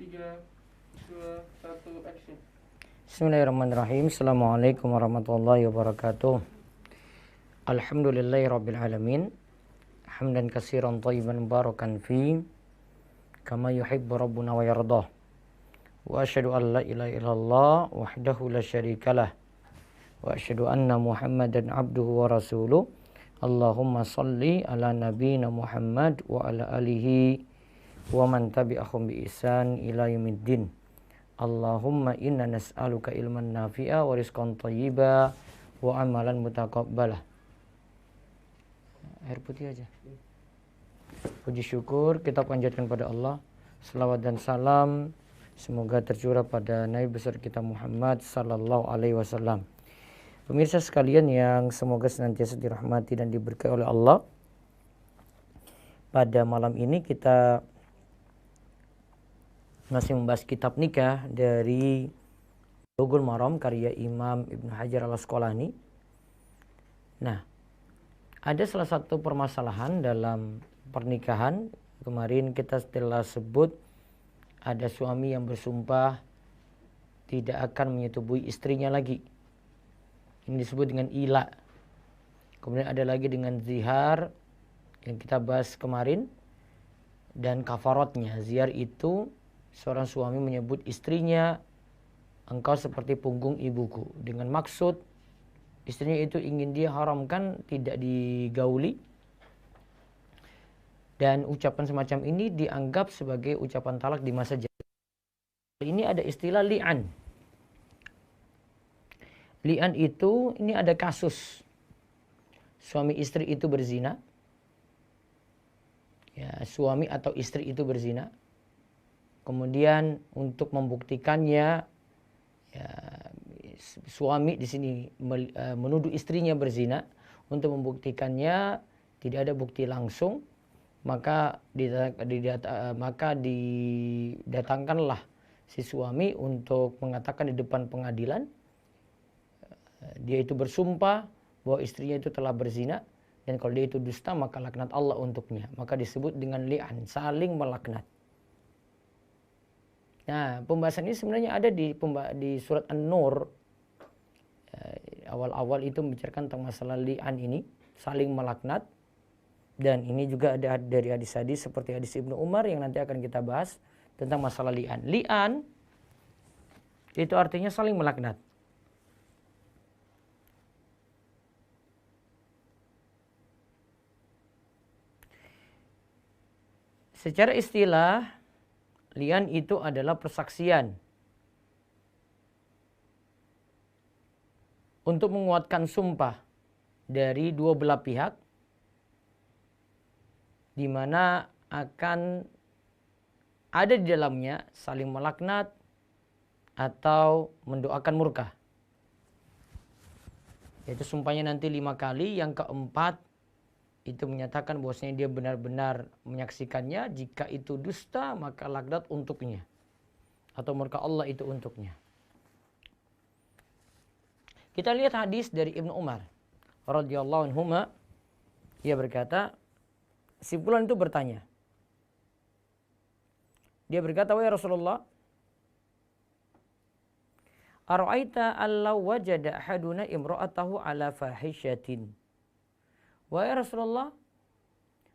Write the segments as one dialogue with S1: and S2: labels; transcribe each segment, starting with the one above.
S1: 3, 2, 1, action.
S2: Bismillahirrahmanirrahim. Assalamualaikum warahmatullahi wabarakatuh. Alhamdulillahirabbil alamin. Hamdan katsiran thayyiban barakan fi kama yuhibbu rabbuna wa yardah. Wa asyhadu an la ilaha illallah wahdahu la syarikalah. Wa asyhadu anna Muhammadan abduhu wa rasuluh. Allahumma shalli ala nabiyyina Muhammad wa ala alihi wa man tabi'ahum bi ihsan ila yaumiddin. Allahumma inna nas'aluka ilman nafi'a wa rizqan thayyiba wa amalan mutaqabbalah. Air putih aja. Puji syukur kita panjatkan pada Allah. Selawat dan salam semoga tercurah pada Nabi besar kita Muhammad sallallahu alaihi wasallam. Pemirsa sekalian yang semoga senantiasa dirahmati dan diberkahi oleh Allah. Pada malam ini kita masih membahas kitab nikah dari Bulughul Maram karya Imam Ibnu Hajar Al-Asqalani. Nah, ada salah satu permasalahan dalam pernikahan. Kemarin kita telah sebut ada suami yang bersumpah tidak akan menyetubuhi istrinya lagi. Ini disebut dengan ila. Kemudian ada lagi dengan zihar yang kita bahas kemarin. Dan kafaratnya. Zihar itu seorang suami menyebut istrinya, engkau seperti punggung ibuku. Dengan maksud istrinya itu ingin dia haramkan, tidak digauli. Dan ucapan semacam ini dianggap sebagai ucapan talak di masa jahiliyah. Ini ada istilah li'an. Li'an itu, ini ada kasus suami istri itu berzina. Ya, suami atau istri itu berzina. Kemudian untuk membuktikannya, ya, suami di sini menuduh istrinya berzina. Untuk membuktikannya tidak ada bukti langsung, maka didatangkanlah si suami untuk mengatakan di depan pengadilan. Dia itu bersumpah bahwa istrinya itu telah berzina, dan kalau dia itu dusta maka laknat Allah untuknya. Maka disebut dengan li'an, saling melaknat. Nah, pembahasan ini sebenarnya ada di surat An-Nur. Awal-awal itu membicarakan tentang masalah li'an ini, saling melaknat. Dan ini juga ada dari hadis-hadis seperti hadis Ibnu Umar yang nanti akan kita bahas tentang masalah li'an. Li'an itu artinya saling melaknat. Secara istilah, li'an itu adalah persaksian untuk menguatkan sumpah dari dua belah pihak, di mana akan ada di dalamnya saling melaknat atau mendoakan murka. Yaitu sumpahnya nanti 5 kali, yang keempat itu menyatakan bahwasanya dia benar-benar menyaksikannya. Jika itu dusta maka laknat untuknya atau murka Allah itu untuknya. Kita lihat hadis dari Ibnu Umar radhiyallahu anhuma. Dia berkata, si fulan itu bertanya. Dia berkata, wahai Rasulullah, ara'aita allau wajada ahaduna imra'atahu ala fahishatin. Wahai Rasulullah,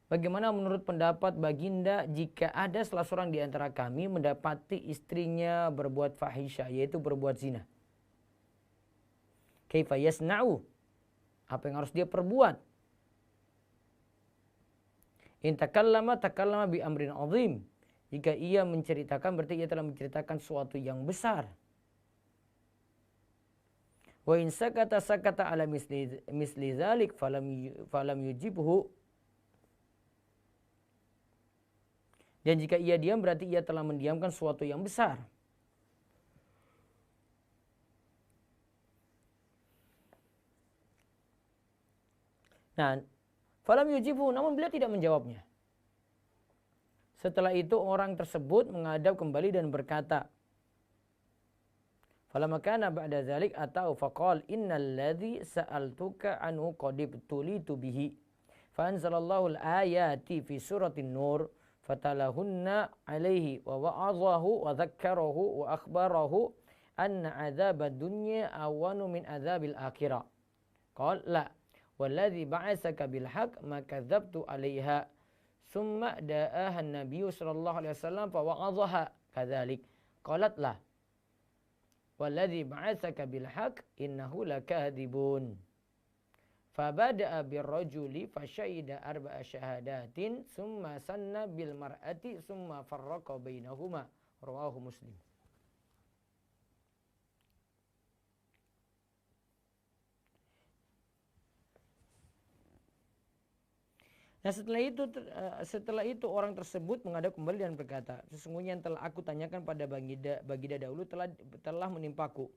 S2: bagaimana menurut pendapat baginda jika ada salah seorang di antara kami mendapati istrinya berbuat fahisyah, yaitu berbuat zina? Kaifa yasna'u? Apa yang harus dia perbuat? In takallama bi amrin azim. Jika ia menceritakan, berarti ia telah menceritakan sesuatu yang besar. Wa in sakata ala misli zalik falam yujibhu. Dan jika ia diam berarti ia telah mendiamkan sesuatu yang besar. Nah, falam yujibhu, namun beliau tidak menjawabnya. Setelah itu orang tersebut menghadap kembali dan berkata, falamma kana ba'da dzalik atau faqal innal ladzi sa'altuka anhu qad ibtulitu bihi fa anzalallahu al-ayati fi suratin nur fatalahunna alaihi wa wa'adhahu wa dzakkarahu wa akhbarahu anna adzabad dunya awanu min adzabil akhirah. Qala la walladzi ba'atsaka bil haqq ma kadzabtu 'alaiha. Summa da'aha an-nabiy sallallahu alaihi wasallam fa wa'adhaha kadzalik. Qalat la walladzi ba'atsaka bil haqq innahu lakadzibun. Fabada'a birrajuli fasyahida arba'a syahadatin summa sanna bil mar'ati summa farraqa bainahuma. Rawahu Muslim. Nah setelah itu orang tersebut menghadap kembali dan berkata, sesungguhnya yang telah aku tanyakan pada Baginda dahulu telah menimpaku.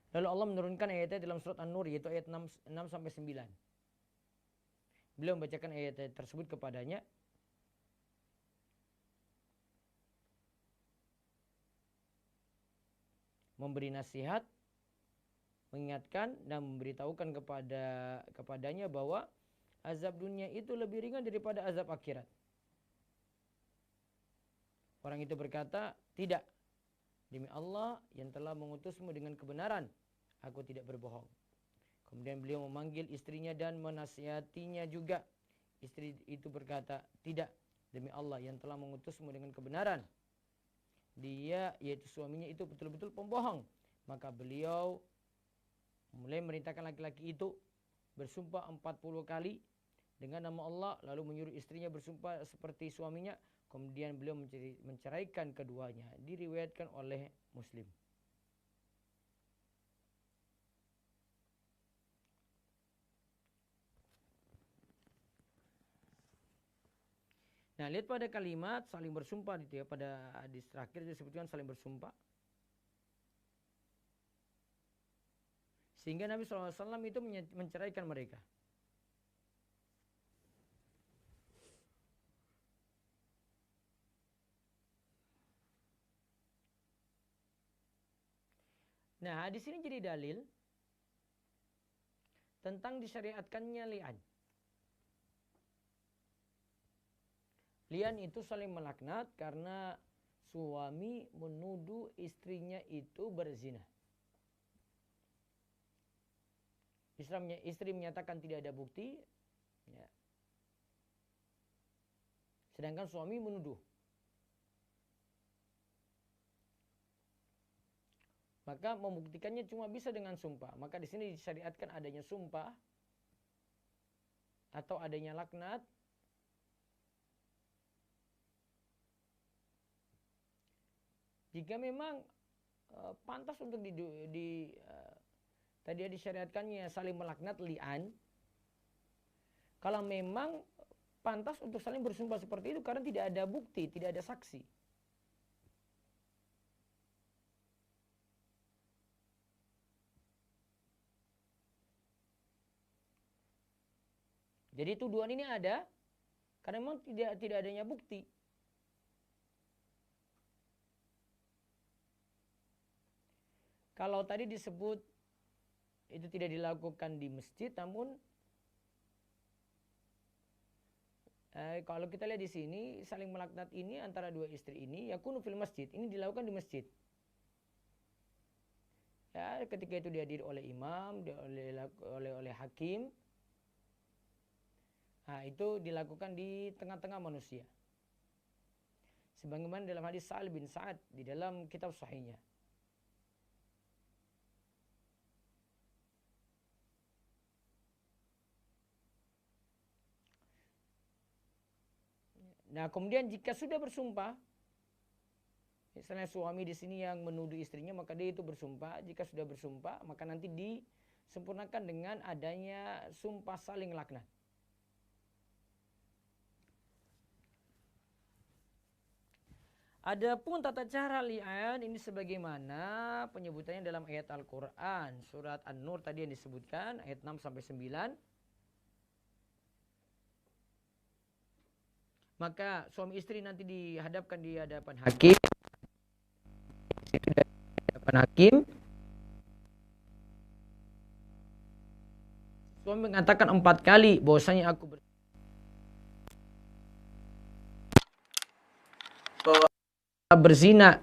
S2: Lalu Allah menurunkan ayatnya dalam surat An-Nur, yaitu ayat 6-9. Beliau membacakan ayat tersebut kepadanya. Memberi nasihat, mengingatkan dan memberitahukan kepadanya bahwa azab dunia itu lebih ringan daripada azab akhirat. Orang itu berkata, tidak. Demi Allah yang telah mengutusmu dengan kebenaran, aku tidak berbohong. Kemudian beliau memanggil istrinya dan menasihatinya juga. Istri itu berkata, tidak. Demi Allah yang telah mengutusmu dengan kebenaran, dia yaitu suaminya itu betul-betul pembohong. Maka beliau mulai merintahkan laki-laki itu bersumpah 40 kali dengan nama Allah, lalu menyuruh istrinya bersumpah seperti suaminya. Kemudian beliau menceraikan keduanya. Diriwayatkan oleh Muslim. Nah, lihat pada kalimat saling bersumpah gitu ya, pada hadis terakhir disebutkan saling bersumpah. Sehingga Nabi SAW itu menceraikan mereka. Nah, hadis ini jadi dalil tentang disyariatkannya li'an. Li'an itu saling melaknat karena suami menuduh istrinya itu berzina. Istri menyatakan tidak ada bukti, ya. Sedangkan suami menuduh. Maka membuktikannya cuma bisa dengan sumpah. Maka di sini disyariatkan adanya sumpah atau adanya laknat jika memang pantas untuk tadi disyariatkannya saling melaknat li'an. Kalau memang pantas untuk saling bersumpah seperti itu karena tidak ada bukti, tidak ada saksi. Jadi tuduhan ini ada karena memang tidak adanya bukti. Kalau tadi disebut itu tidak dilakukan di masjid, namun kalau kita lihat di sini saling melaknat ini antara dua istri ini yakunu fil masjid, ini dilakukan di masjid. Ya, ketika itu dihadiri oleh imam, oleh hakim. Nah, itu dilakukan di tengah-tengah manusia. Sebagaimana dalam hadis Sa'al bin Sa'ad di dalam kitab sahihnya. Nah, kemudian jika sudah bersumpah, misalnya suami di sini yang menuduh istrinya, maka dia itu bersumpah. Jika sudah bersumpah, maka nanti disempurnakan dengan adanya sumpah saling laknat. Adapun tata cara li'an ini sebagaimana penyebutannya dalam ayat Al-Quran. Surat An-Nur tadi yang disebutkan, ayat 6-9. Maka suami istri nanti dihadapkan di hadapan hakim. Suami mengatakan 4 kali bahwasanya aku
S1: bahwa
S2: berzina.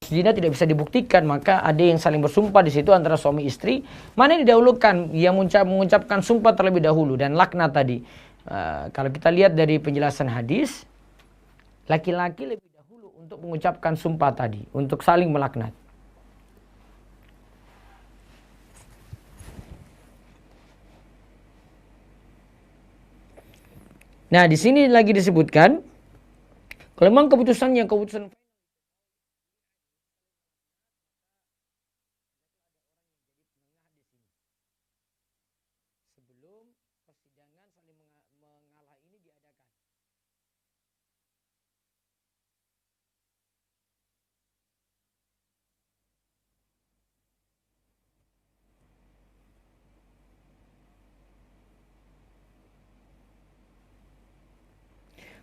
S2: Zina tidak bisa dibuktikan, maka ada yang saling bersumpah di situ antara suami istri. Mana yang didahulukan? Yang mengucapkan sumpah terlebih dahulu dan laknat tadi. Kalau kita lihat dari penjelasan hadis, laki-laki lebih dahulu untuk mengucapkan sumpah tadi, untuk saling melaknat. Nah, di sini lagi disebutkan, kalau memang keputusan sebelum persidangan saling mengalah ini diadakan.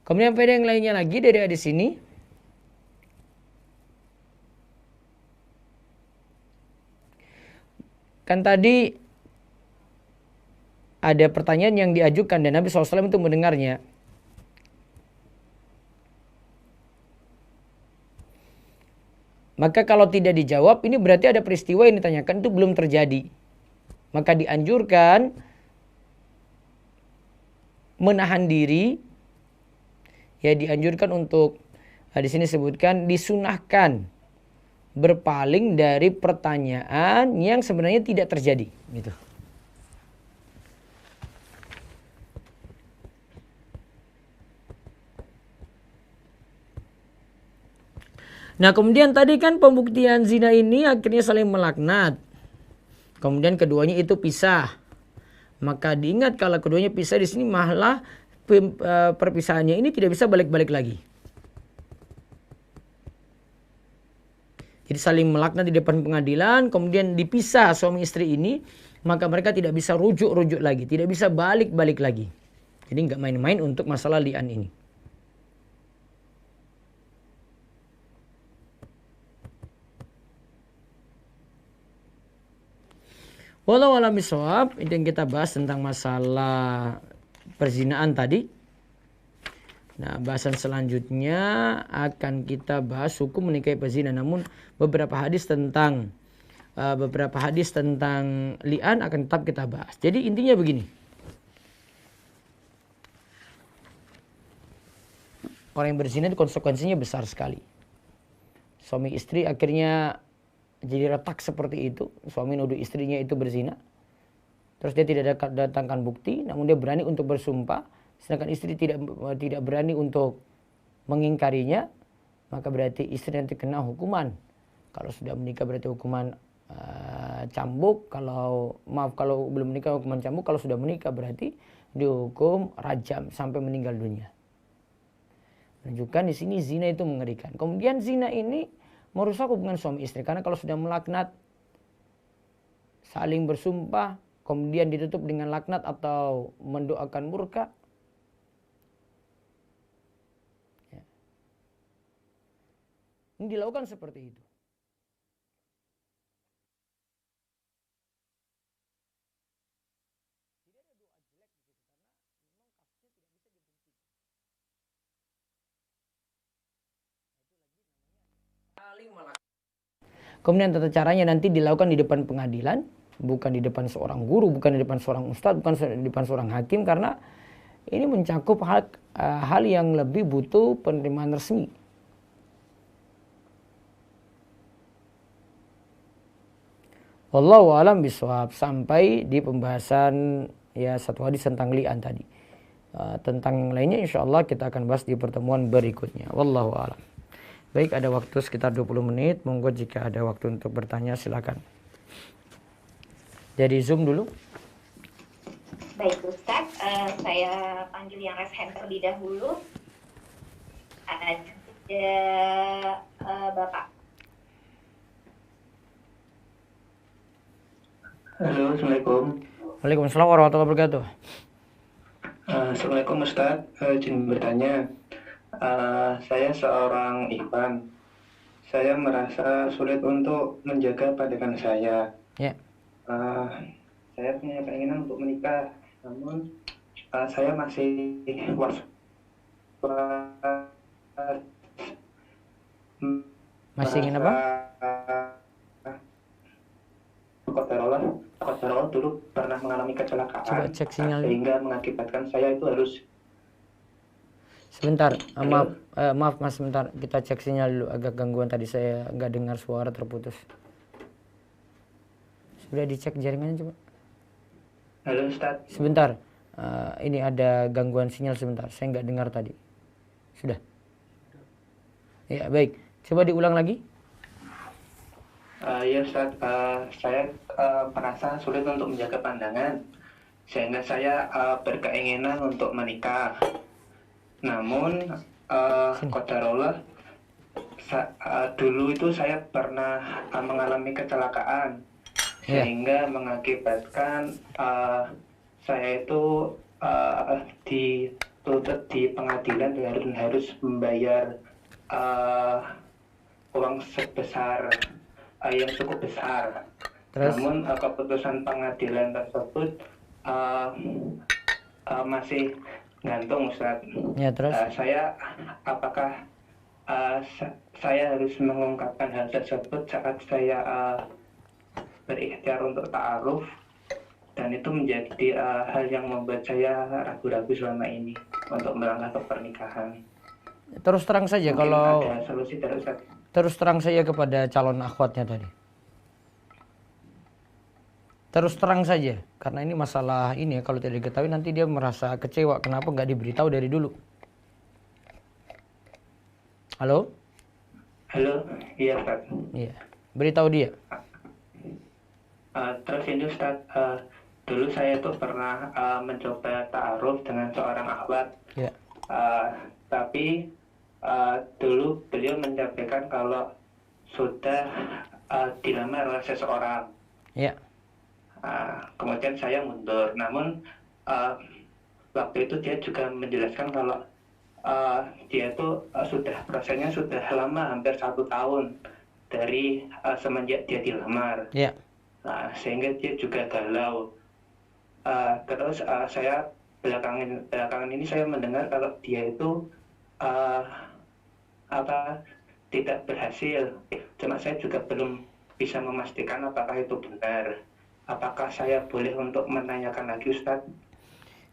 S2: Kemudian faedah yang lainnya lagi dari hadis ini, kan tadi ada pertanyaan yang diajukan dan Nabi SAW itu mendengarnya. Maka kalau tidak dijawab, ini berarti ada peristiwa yang ditanyakan itu belum terjadi. Maka dianjurkan menahan diri, ya dianjurkan untuk, di sini sebutkan disunahkan berpaling dari pertanyaan yang sebenarnya tidak terjadi, gitu. Nah, kemudian tadi kan pembuktian zina ini akhirnya saling melaknat. Kemudian keduanya itu pisah. Maka diingat kalau keduanya pisah di sini malah perpisahannya ini tidak bisa balik-balik lagi. Jadi saling melaknat di depan pengadilan, kemudian dipisah suami istri ini, maka mereka tidak bisa rujuk-rujuk lagi, tidak bisa balik-balik lagi. Jadi nggak main-main untuk masalah li'an ini. Walau alam bisawab, itu yang kita bahas tentang masalah perzinaan tadi. Nah, bahasan selanjutnya akan kita bahas hukum menikahi pezina. Namun beberapa hadis tentang li'an akan tetap kita bahas. Jadi intinya begini. Orang yang berzina itu konsekuensinya besar sekali. Suami istri akhirnya jadi retak seperti itu. Suami nuduh istrinya itu berzina. Terus dia tidak datangkan bukti, namun dia berani untuk bersumpah. Sedangkan istri tidak berani untuk mengingkarinya. Maka berarti istri nanti kena hukuman. Kalau sudah menikah berarti hukuman cambuk. Kalau belum menikah hukuman cambuk. Kalau sudah menikah berarti dihukum rajam sampai meninggal dunia. Menunjukkan di sini zina itu mengerikan. Kemudian zina ini merusak hubungan suami istri. Karena kalau sudah melaknat, saling bersumpah, kemudian ditutup dengan laknat atau mendoakan murka. Ya. Ini dilakukan seperti itu. Kemudian tata caranya nanti dilakukan di depan pengadilan, bukan di depan seorang guru, bukan di depan seorang ustadz, bukan di depan seorang hakim, karena ini mencakup hal yang lebih butuh penerimaan resmi. Wallahu a'lam bishawab, sampai di pembahasan ya satu hadis tentang li'an tadi. Tentang lainnya insyaallah kita akan bahas di pertemuan berikutnya. Wallahu a'lam. Baik, ada waktu sekitar 20 menit. Monggo jika ada waktu untuk bertanya silakan. Dari Zoom dulu.
S3: Baik Ustaz, saya panggil yang raise hand terlebih dahulu. Ada Bapak.
S4: Halo, Assalamualaikum.
S2: Waalaikumsalam warahmatullahi wabarakatuh.
S4: Assalamualaikum Ustadz. Izin bertanya, saya seorang ikhwan. Saya merasa sulit untuk menjaga pandangan saya.
S2: Ya,
S4: Eh, saya punya keinginan untuk menikah, namun saya masih was-was
S2: masih ingin
S4: merasa
S2: apa?
S4: Qadarullah dulu pernah mengalami
S2: Coba
S4: kecelakaan
S2: cek sinyalnya.
S4: sehingga mengakibatkan saya itu harus.
S2: Sebentar,
S4: Halo?
S2: maaf Mas, sebentar. Kita cek sinyal dulu. Agak gangguan tadi, saya nggak dengar suara, terputus. Sudah dicek jaringannya coba.
S4: Halo Ustadz.
S2: Sebentar, ini ada gangguan sinyal sebentar. Saya nggak dengar tadi. Sudah. Ya, baik. Coba diulang lagi.
S4: Ya Ustadz, saya merasa sulit untuk menjaga pandangan sehingga saya berkeinginan untuk menikah. Namun qadarullah dulu itu saya pernah mengalami kecelakaan
S2: Ya.
S4: sehingga mengakibatkan saya itu dituntut di pengadilan dan harus membayar uang sebesar yang cukup besar.
S2: Terus?
S4: Namun keputusan pengadilan tersebut masih gantung, Ustaz.
S2: Ya, terus?
S4: Apakah saya harus mengungkapkan hal tersebut saat saya berikhtiar untuk ta'aruf, dan itu menjadi hal yang membuat saya ragu-ragu selama ini untuk melangkah ke pernikahan.
S2: Terus terang saja.
S4: Mungkin
S2: kalau
S4: ada solusi dari Ustaz.
S2: Terus terang saja kepada calon akhwatnya tadi. Terus terang saja, karena ini masalah ini kalau tidak diketahui nanti dia merasa kecewa. Kenapa nggak diberitahu dari dulu? Halo?
S4: Halo, iya Ustaz.
S2: Iya, beritahu dia.
S4: Terus ini Ustaz, dulu saya tuh pernah mencoba ta'aruf dengan seorang akhwat.
S2: Ya.
S4: Tapi dulu beliau menyampaikan kalau sudah dilamar oleh seseorang.
S2: Ya.
S4: Kemudian saya mundur. Namun waktu itu dia juga menjelaskan kalau dia itu prosesnya sudah lama, hampir 1 tahun dari semenjak dia dilamar.
S2: Ya.
S4: Sehingga dia juga galau. Terus saya belakangan ini saya mendengar kalau dia itu tidak berhasil. Cuma saya juga belum bisa memastikan apakah itu benar. Apakah saya boleh untuk menanyakan lagi, Ustadz?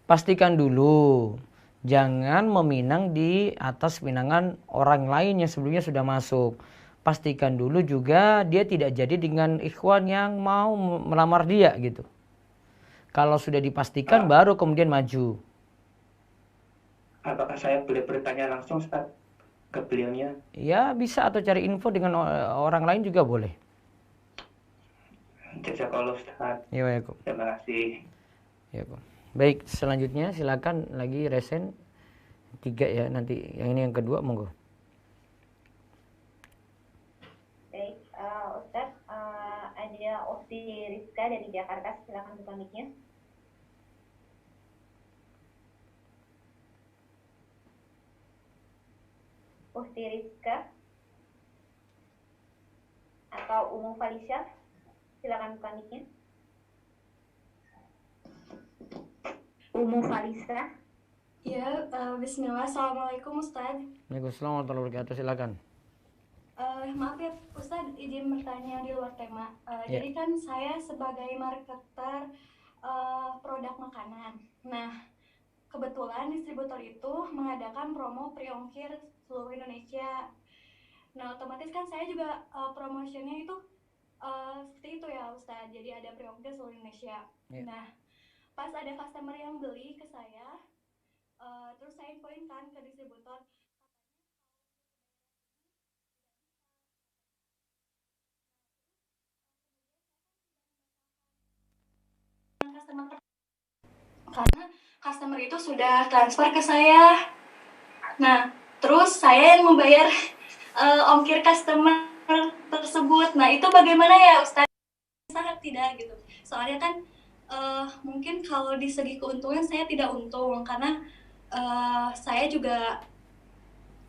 S2: Pastikan dulu, jangan meminang di atas pinangan orang lain yang sebelumnya sudah masuk. Pastikan dulu juga dia tidak jadi dengan ikhwan yang mau melamar dia gitu. Kalau sudah dipastikan baru kemudian maju.
S4: Apakah saya boleh bertanya langsung, Ustadz, ke beliaunya?
S2: Ya bisa, atau cari info dengan orang lain juga boleh.
S4: Jazakallah, Ustadz.
S2: Ya, waalaikum.
S4: Terima kasih.
S2: Ya, baik, selanjutnya silakan lagi resen 3 ya, nanti yang ini yang kedua, monggo.
S3: Baik, Ustadz, ada Ukhti Rizka dari Jakarta, silakan buka mic-nya. Ukhti Rizka atau Umu Falisya, silakan buka mic-nya. Umu Falisa.
S5: Ya, bismillah. Assalamualaikum Ustadz.
S2: Waalaikumsalam warahmatullahi wabarakatuh, silakan.
S5: Maaf ya Ustadz, izin bertanya di luar tema.
S2: Ya.
S5: Jadi kan saya sebagai marketer produk makanan. Nah, kebetulan distributor itu mengadakan promo pre-ongkir seluruh Indonesia. Nah, otomatis kan saya juga promotionnya itu seperti itu ya Ustadz. Jadi ada pre-ongkir seluruh Indonesia.
S2: Ya.
S5: Nah, pas ada customer yang beli ke saya, terus saya infoin kan ke distributor. Karena customer itu sudah transfer ke saya. Nah, terus saya yang membayar ongkir customer tersebut. Nah, itu bagaimana ya Ustadz? Sangat tidak gitu. Soalnya kan mungkin kalau di segi keuntungan saya tidak untung karena saya juga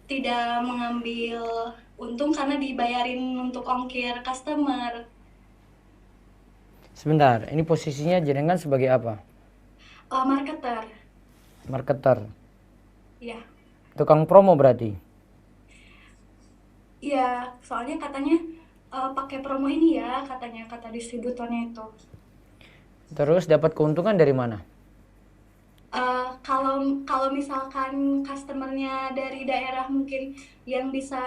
S5: tidak mengambil untung karena dibayarin untuk ongkir customer.
S2: Sebentar, ini posisinya jenengan sebagai apa?
S5: Marketer,
S2: Marketer.
S5: ya.
S2: Tukang promo berarti.
S5: Iya, soalnya katanya pakai promo ini ya, katanya kata distributornya itu.
S2: Terus dapat keuntungan dari mana?
S5: Kalau misalkan customernya dari daerah mungkin yang bisa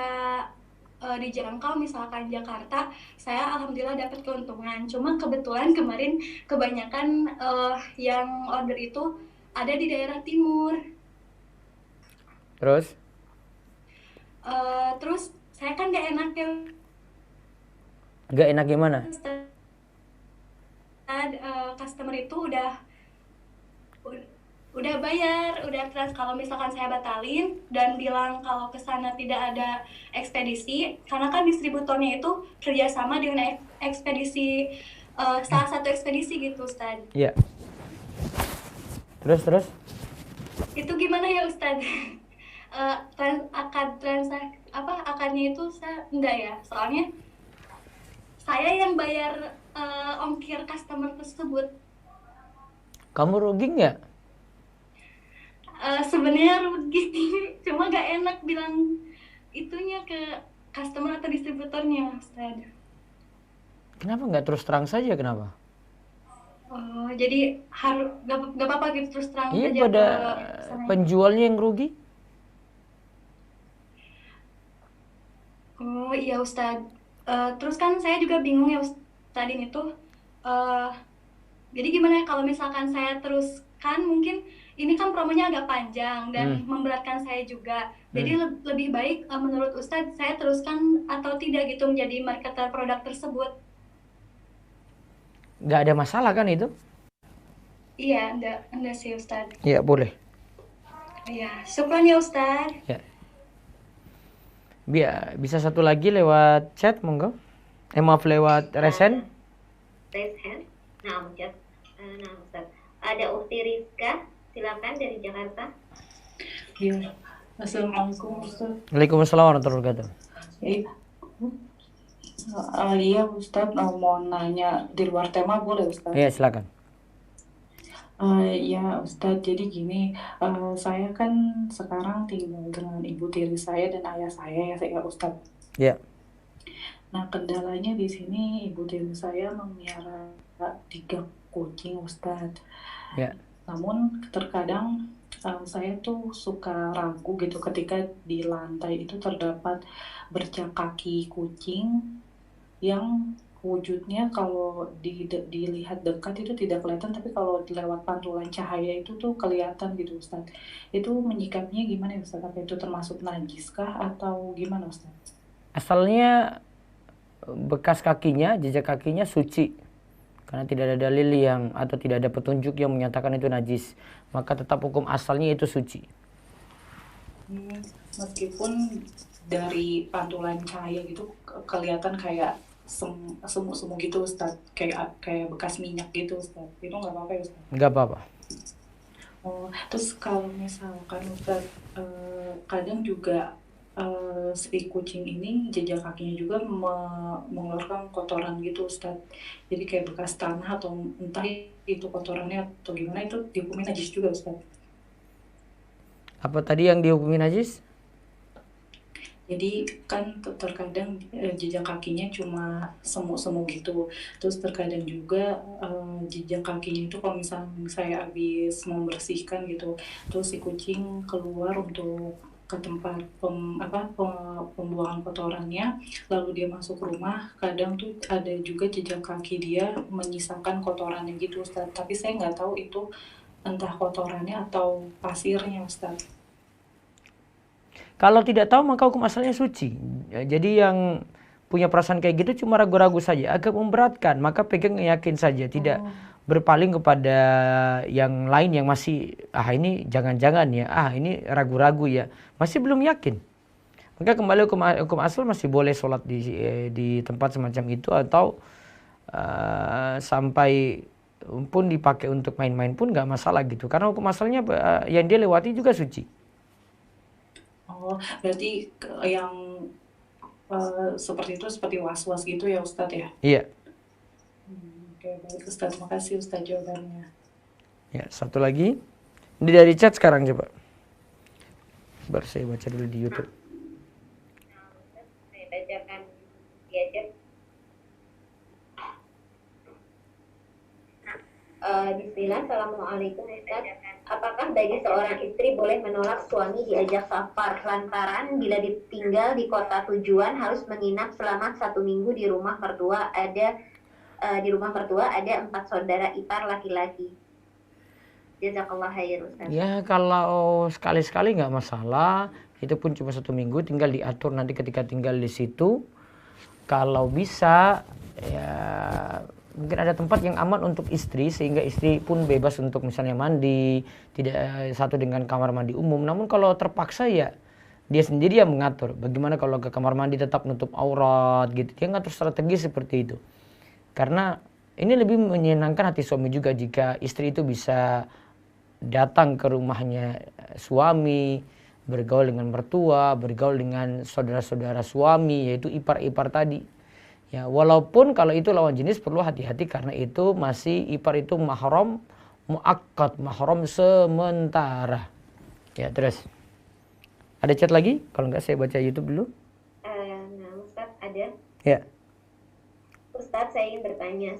S5: dijangkau, misalkan Jakarta, saya alhamdulillah dapat keuntungan. Cuma kebetulan kemarin kebanyakan yang order itu ada di daerah timur.
S2: Terus?
S5: Terus saya kan nggak enak ya,
S2: Gak enak gimana?
S5: customer itu udah bayar, udah kalau misalkan saya batalin dan bilang kalau ke sana tidak ada ekspedisi, karena kan distributornya itu kerjasama dengan ekspedisi, salah satu ekspedisi gitu, Ustaz.
S2: Iya. Terus?
S5: Itu gimana ya, Ustaz? Akadnya itu saya enggak ya, soalnya saya yang bayar ongkir customer tersebut.
S2: Kamu rugi nggak?
S5: Sebenarnya rugi, cuma gak enak bilang itunya ke customer atau distributornya, Ustaz.
S2: Kenapa nggak terus terang saja, kenapa?
S5: Oh, jadi harus gak apa-apa gitu terus terang
S2: Iya,
S5: saja
S2: pada
S5: ke sana.
S2: penjualnya yang rugi.
S5: Oh iya, Ustaz. Terus kan saya juga bingung ya, Ustaz, ini tuh jadi gimana ya kalau misalkan saya teruskan, mungkin ini kan promonya agak panjang dan memberatkan saya juga. Jadi lebih baik menurut Ustadz saya teruskan atau tidak gitu menjadi marketer produk tersebut.
S2: Nggak ada masalah kan itu?
S5: Iya, enggak sih Ustadz.
S2: Iya, boleh.
S5: Iya, syukran ya Ustadz.
S2: Ya. Bisa satu lagi lewat chat, monggo. Maaf, lewat resen.
S3: Raise hand. Nah, Ustaz. Ada Ukti Rizka, silakan dari Jakarta.
S1: Iya. Assalamualaikum Ustaz.
S2: Waalaikumsalam warahmatullahi wabarakatuh.
S1: Iya Ustaz, mau nanya di luar tema boleh Ustaz?
S2: Iya, silakan.
S1: Ya Ustaz, jadi gini, saya kan sekarang tinggal dengan ibu tiri saya dan ayah saya ya Ustaz.
S2: Iya.
S1: Nah, kendalanya di sini ibu tiri saya memelihara 3 kucing Ustaz.
S2: Ya.
S1: Namun terkadang saya tuh suka ragu gitu ketika di lantai itu terdapat bercak kaki kucing yang wujudnya kalau dilihat dekat itu tidak kelihatan, tapi kalau lewat pantulan cahaya itu tuh kelihatan gitu Ustaz. Itu menyikapinya gimana Ustaz? Apa itu termasuk najis kah atau gimana Ustaz?
S2: Asalnya bekas kakinya, jejak kakinya suci. Karena tidak ada dalil yang atau tidak ada petunjuk yang menyatakan itu najis, maka tetap hukum asalnya itu suci.
S1: Meskipun dari pantulan cahaya gitu kelihatan kayak semu-semu gitu Ustaz, kayak bekas minyak gitu Ustaz, itu nggak apa-apa ya Ustaz?
S2: Nggak apa-apa.
S1: Oh, terus kalau misalkan Ustaz, kadang juga si kucing ini jejak kakinya juga mengeluarkan kotoran gitu Ustaz, jadi kayak bekas tanah atau entah itu kotorannya atau gimana, itu dihukumi najis juga Ustaz?
S2: Apa tadi yang dihukumi najis?
S1: Jadi kan terkadang jejak kakinya cuma semu-semu gitu. Terus terkadang juga jejak kakinya itu kalau misalnya saya habis membersihkan gitu, terus si kucing keluar untuk ke tempat pembuangan kotorannya, lalu dia masuk rumah, kadang tuh ada juga jejak kaki dia menyisakan kotorannya gitu Ustaz. Tapi saya nggak tahu itu entah kotorannya atau pasirnya Ustaz.
S2: Kalau tidak tahu maka hukum asalnya suci. Jadi yang punya perasaan kayak gitu cuma ragu-ragu saja, agak memberatkan, maka pegang yakin saja, tidak berpaling kepada yang lain yang masih ini jangan-jangan ya, ini ragu-ragu ya, masih belum yakin. Maka kembali hukum asal masih boleh sholat di tempat semacam itu, atau sampai pun dipakai untuk main-main pun nggak masalah gitu, karena hukum asalnya yang dia lewati juga suci.
S1: Oh, berarti yang seperti itu seperti was-was gitu ya Ustadz ya?
S2: Iya.
S1: Oke, baik Ustadz, makasih Ustadz jawabannya.
S2: Ya, satu lagi. Ini dari chat sekarang coba. Baru saya baca dulu di YouTube.
S3: Saya bacakan di chat. Bismillah, Assalamualaikum Ustaz. Apakah bagi seorang istri boleh menolak suami diajak safar lantaran bila ditinggal di kota tujuan harus menginap selama 1 minggu di rumah mertua ada 4 saudara ipar laki-laki? Jazakallah khair Ustaz.
S2: Ya kalau sekali-sekali nggak masalah, itu pun cuma 1 minggu, tinggal diatur nanti ketika tinggal di situ. Kalau bisa ya mungkin ada tempat yang aman untuk istri sehingga istri pun bebas untuk misalnya mandi, tidak satu dengan kamar mandi umum. Namun kalau terpaksa ya dia sendiri yang mengatur. Bagaimana kalau ke kamar mandi tetap nutup aurat gitu. Dia ngatur strategi seperti itu. Karena ini lebih menyenangkan hati suami juga jika istri itu bisa datang ke rumahnya suami, bergaul dengan mertua, bergaul dengan saudara-saudara suami, yaitu ipar-ipar tadi. Ya, walaupun kalau itu lawan jenis perlu hati-hati karena itu masih ipar itu mahram muakkad, mahram sementara. Ya, terus. Ada chat lagi? Kalau enggak saya baca YouTube dulu.
S3: Nah, Ustaz ada.
S2: Ya.
S3: Ustaz, saya ingin bertanya,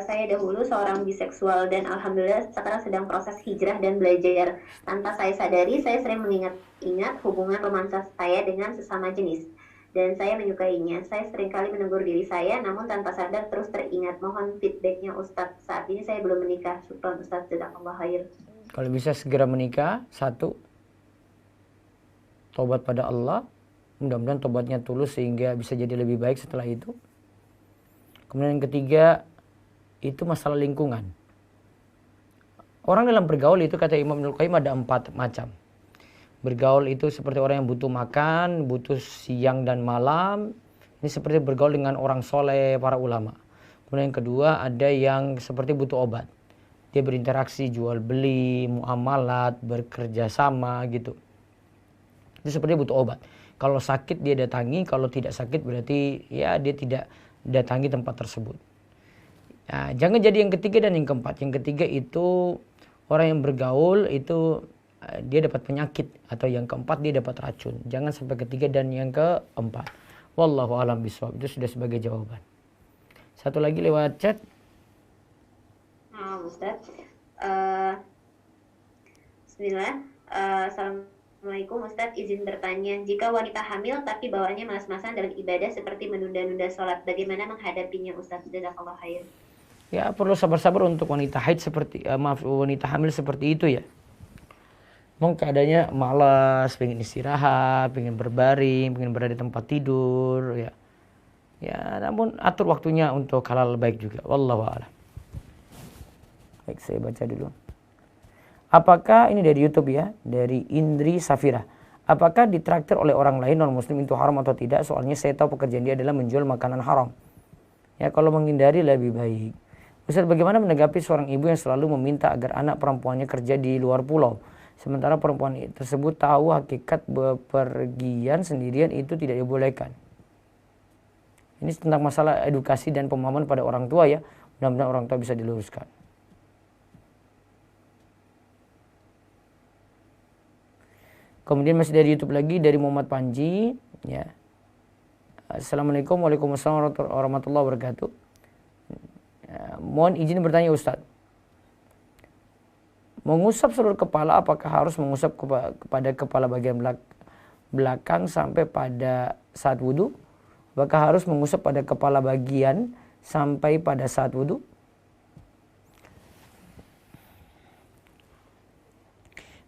S3: saya dahulu seorang biseksual dan alhamdulillah sekarang sedang proses hijrah dan belajar. Tanpa saya sadari, saya sering mengingat-ingat hubungan romansa saya dengan sesama jenis. Dan saya menyukainya. Saya seringkali menegur diri saya, namun tanpa sadar terus teringat. Mohon feedbacknya Ustaz. Saat ini saya belum menikah. Syukran Ustaz, jazakallah khair.
S2: Kalau bisa segera menikah, 1, tobat pada Allah. Mudah-mudahan tobatnya tulus sehingga bisa jadi lebih baik setelah itu. Kemudian yang ketiga, itu masalah lingkungan. Orang dalam bergaul itu kata Imam Ibnul Qayyim ada 4 macam. Bergaul itu seperti orang yang butuh makan, butuh siang dan malam. Ini seperti bergaul dengan orang soleh, para ulama. Kemudian yang kedua ada yang seperti butuh obat. Dia berinteraksi, jual beli, muamalat, bekerja sama gitu. Itu seperti butuh obat. Kalau sakit dia datangi, kalau tidak sakit berarti ya dia tidak datangi tempat tersebut. Nah, jangan jadi yang ketiga dan yang keempat. Yang ketiga itu orang yang bergaul itu dia dapat penyakit, atau yang keempat dia dapat racun. Jangan sampai ketiga dan yang keempat. Wallahu a'lam bishawab. Itu sudah sebagai jawaban. Satu lagi lewat chat.
S3: Ustaz. Bismillah. Assalamualaikum Ustaz, izin bertanya. Jika wanita hamil tapi bawaannya malas-malasan dalam ibadah seperti menunda-nunda sholat, bagaimana menghadapinya Ustaz? Jazakallah khair.
S2: Ya perlu sabar-sabar untuk wanita haid wanita hamil seperti itu ya. Mungkin keadaannya malas, pengen istirahat, pengen berbaring, pengen berada di tempat tidur, ya. Ya, namun atur waktunya untuk halal baik juga. Wallahu a'lam. Baik, saya baca dulu. Apakah ini dari YouTube ya, dari Indri Safira. Apakah ditraktir oleh orang lain non muslim itu haram atau tidak? Soalnya saya tahu pekerjaan dia adalah menjual makanan haram. Ya, kalau menghindari lebih baik. Ustaz, bagaimana menanggapi seorang ibu yang selalu meminta agar anak perempuannya kerja di luar pulau? Sementara perempuan tersebut tahu hakikat bepergian sendirian itu tidak dibolehkan. Ini tentang masalah edukasi dan pemahaman pada orang tua ya. Mudah-mudahan orang tua bisa diluruskan. Kemudian masih dari YouTube lagi, dari Muhammad Panji. Ya. Assalamualaikum warahmatullahi wabarakatuh. Mohon izin bertanya Ustaz. Mengusap seluruh kepala apakah harus mengusap kepada kepala bagian belakang sampai pada saat wudhu? Apakah harus mengusap pada kepala bagian sampai pada saat wudhu?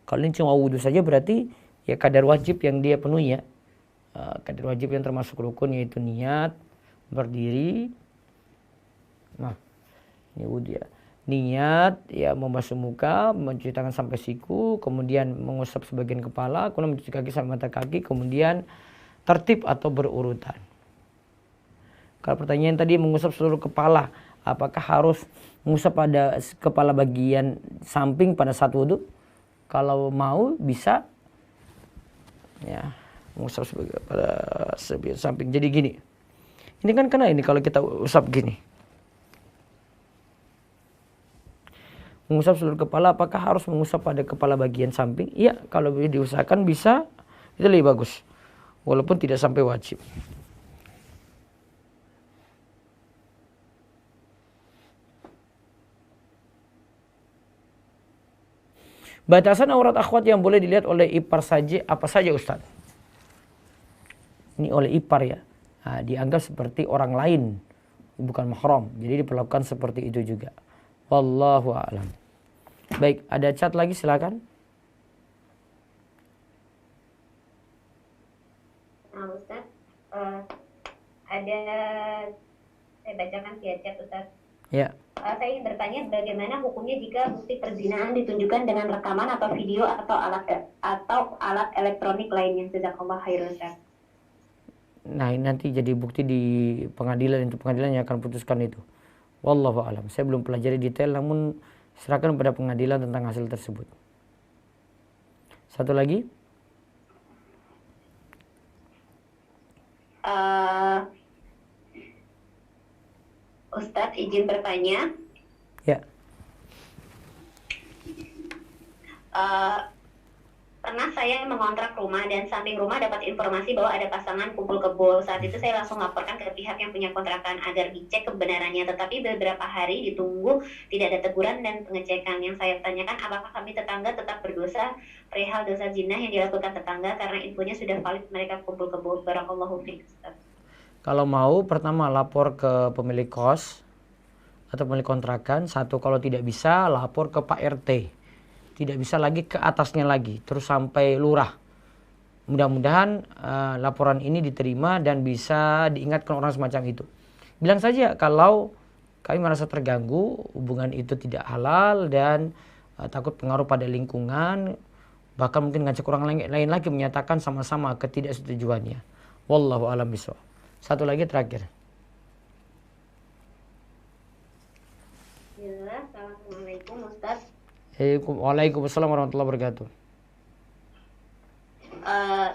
S2: Kalau ini cuma wudhu saja berarti ya kadar wajib yang dia penuhi ya. Kadar wajib yang termasuk rukun yaitu niat, berdiri. Nah, ini wudhu ya. Niat ya membasuh muka, mencuci tangan sampai siku, kemudian mengusap sebagian kepala, kemudian mencuci kaki sampai mata kaki, kemudian tertib atau berurutan. Kalau pertanyaan tadi mengusap seluruh kepala, apakah harus mengusap pada kepala bagian samping pada saat wudhu? Kalau mau bisa, ya, mengusap pada sebagian samping. Jadi gini, ini kan kena ini kalau kita usap gini. Mengusap seluruh kepala, apakah harus mengusap pada kepala bagian samping? Iya, kalau diusahakan bisa, itu lebih bagus. Walaupun tidak sampai wajib. Batasan aurat akhwat yang boleh dilihat oleh ipar saja, apa saja Ustaz? Ini oleh ipar ya. Nah, dianggap seperti orang lain, bukan mahram. Jadi diperlakukan seperti itu juga. Wallahu a'lam. Baik, ada chat lagi silakan.
S3: Nah, Ustaz, ada saya bacakan via chat Ustaz.
S2: Ya.
S3: Saya ingin bertanya bagaimana hukumnya jika bukti perzinaan ditunjukkan dengan rekaman atau video atau alat elektronik lainnya. Jazakallah khairan Ustaz.
S2: Nah, ini nanti jadi bukti di pengadilan, itu pengadilan yang akan putuskan itu. Wallahu a'lam. Saya belum pelajari detail, namun serahkan pada pengadilan tentang hasil tersebut. Satu lagi.
S3: Ustadz izin bertanya.
S2: Ya.
S3: Pernah saya mengontrak rumah dan samping rumah dapat informasi bahwa ada pasangan kumpul kebo. Saat itu saya langsung laporkan ke pihak yang punya kontrakan agar dicek kebenarannya. Tetapi beberapa hari ditunggu tidak ada teguran dan pengecekan. Yang saya tanyakan, apakah kami tetangga tetap berdosa perihal dosa zina yang dilakukan tetangga karena infonya sudah valid mereka kumpul kebo. Barakallahu fiik.
S2: Kalau mau, pertama lapor ke pemilik kos atau pemilik kontrakan. Satu, kalau tidak bisa lapor ke Pak RT. Tidak bisa lagi ke atasnya lagi, terus sampai lurah. Mudah-mudahan laporan ini diterima dan bisa diingatkan orang semacam itu. Bilang saja kalau kami merasa terganggu, hubungan itu tidak halal dan takut pengaruh pada lingkungan, bahkan mungkin ngajak orang lain lagi menyatakan sama-sama ketidaksetujuannya. Wallahu a'lam bishawab. Satu lagi terakhir.
S3: Ya, assalamualaikum Ustaz.
S2: Waalaikumsalam warahmatullahi wabarakatuh.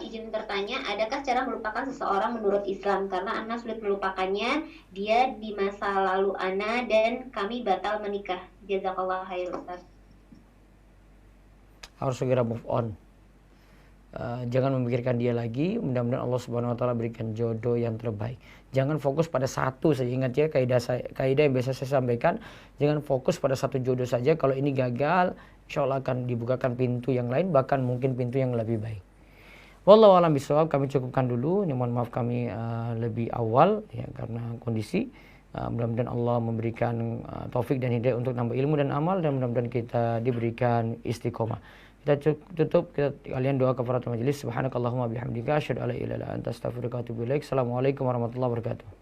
S3: Izin bertanya, adakah cara melupakan seseorang menurut Islam? Karena Ana sulit melupakannya, dia di masa lalu Ana dan kami batal menikah. Jazakallah khair Ustaz.
S2: Harus segera move on. Jangan memikirkan dia lagi. Mudah-mudahan Allah Subhanahu wa taala berikan jodoh yang terbaik. Jangan fokus pada satu saja. Ingat ya, kaidah yang biasa saya sampaikan, jangan fokus pada satu jodoh saja. Kalau ini gagal, insya Allah akan dibukakan pintu yang lain, bahkan mungkin pintu yang lebih baik. Wallahu a'lam bishawab. Kami cukupkan dulu. Ini mohon maaf kami lebih awal ya karena kondisi. Mudah-mudahan Allah memberikan taufik dan hidayah untuk nambah ilmu dan amal, dan mudah-mudahan kita diberikan istiqomah. Kita tutup, kalian doa kafaratul majelis. Subhanakallahumma bihamdika asyhadu an la ilaha illa anta astaghfiruka wa atubu ilaik. Assalamualaikum warahmatullahi wabarakatuh.